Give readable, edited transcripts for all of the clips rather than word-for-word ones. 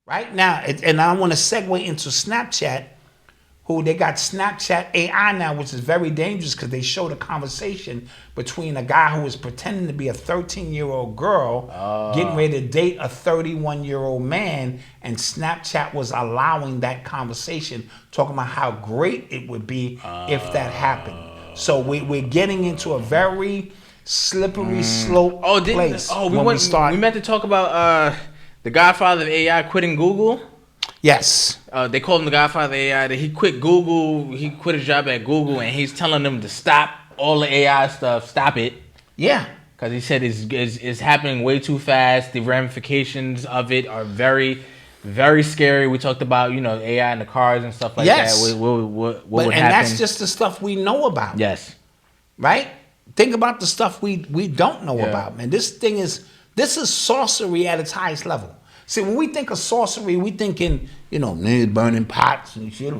Right now, and I want to segue into Snapchat, who they got Snapchat AI now, which is very dangerous because they showed a conversation between a guy who was pretending to be a 13-year-old girl getting ready to date a 31-year-old man, and Snapchat was allowing that conversation, talking about how great it would be if that happened. So we're getting into a very slippery slope place. We meant to talk about the Godfather of AI quitting Google. Yes. They called him the Godfather of AI. That he quit Google. He quit his job at Google, and he's telling them to stop all the AI stuff. Stop it. Yeah. Because he said it's happening way too fast. The ramifications of it are very, very scary. We talked about, AI in the cars and stuff like that. What would happen? And that's just the stuff we know about. Yes. Right? Think about the stuff we don't know about, man. This is sorcery at its highest level. See, when we think of sorcery, we thinking, niggas burning pots and shit,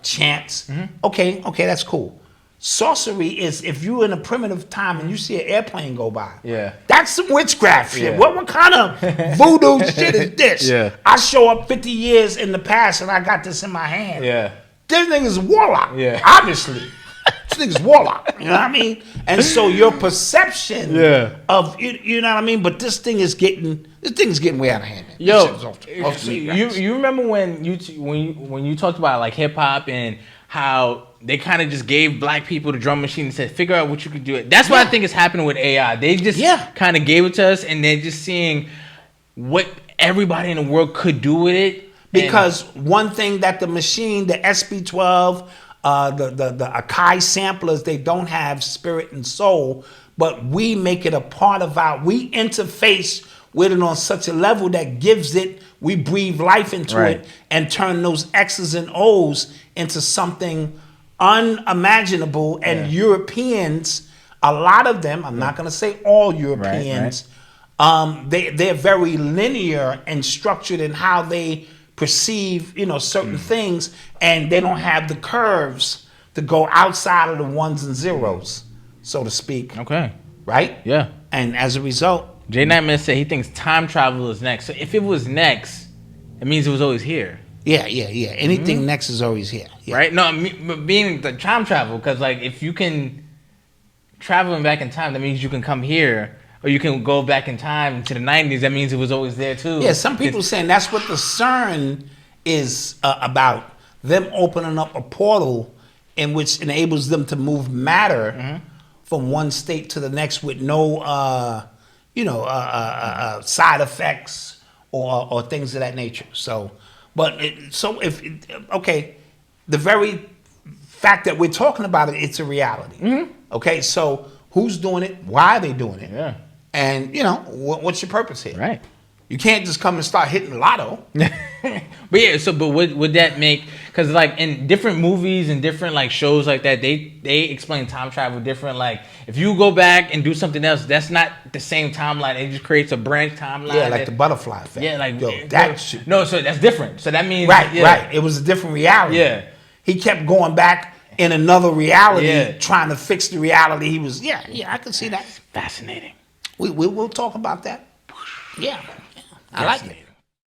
chants. Mm-hmm. Okay, that's cool. Sorcery is if you're in a primitive time and you see an airplane go by. Yeah. That's some witchcraft shit. What kind of voodoo shit is this? Yeah. I show up 50 years in the past and I got this in my hand. Yeah. This nigga's a warlock. Yeah. Obviously. This nigga's warlock. You know what I mean? And so your perception of you know what I mean? But this thing is getting way out of hand, man. Yo, you remember when you talked about like hip hop and how they kind of just gave black people the drum machine and said, figure out what you can do. That's what I think is happening with AI. They just kind of gave it to us, and they're just seeing what everybody in the world could do with it. Because one thing that the machine, the SB12, the Akai samplers, they don't have spirit and soul, but we make it a part of we interface with it on such a level that gives it, we breathe life into it and turn those X's and O's into something unimaginable. And Europeans, a lot of them, I'm not going to say all Europeans, they're very linear and structured in how they perceive, certain things, and they don't have the curves to go outside of the ones and zeros, so to speak. Okay. Right? Yeah. And as a result, J Nightmare said he thinks time travel is next. So if it was next, it means it was always here. Yeah. Anything next is always here. Yeah. Right? No, being the time travel, because like if you can travel back in time, that means you can come here. Or you can go back in time to the 90s. That means it was always there too. Yeah, some people saying that's what the CERN is about. Them opening up a portal in which enables them to move matter from one state to the next with no, side effects or things of that nature. So, the very fact that we're talking about it, it's a reality. Okay, so who's doing it? Why are they doing it? Yeah. And, what's your purpose here? Right. You can't just come and start hitting the lotto. But would that make, because like in different movies and different like shows like that, they explain time travel different. Like if you go back and do something else, that's not the same timeline. It just creates a branch timeline. Yeah, like the butterfly effect. Yeah, like that shit. No, so that's different. So that means right. It was a different reality. Yeah. He kept going back in another reality, trying to fix the reality he was. Yeah, I can see that. Fascinating. We'll talk about that. Yeah. I like it.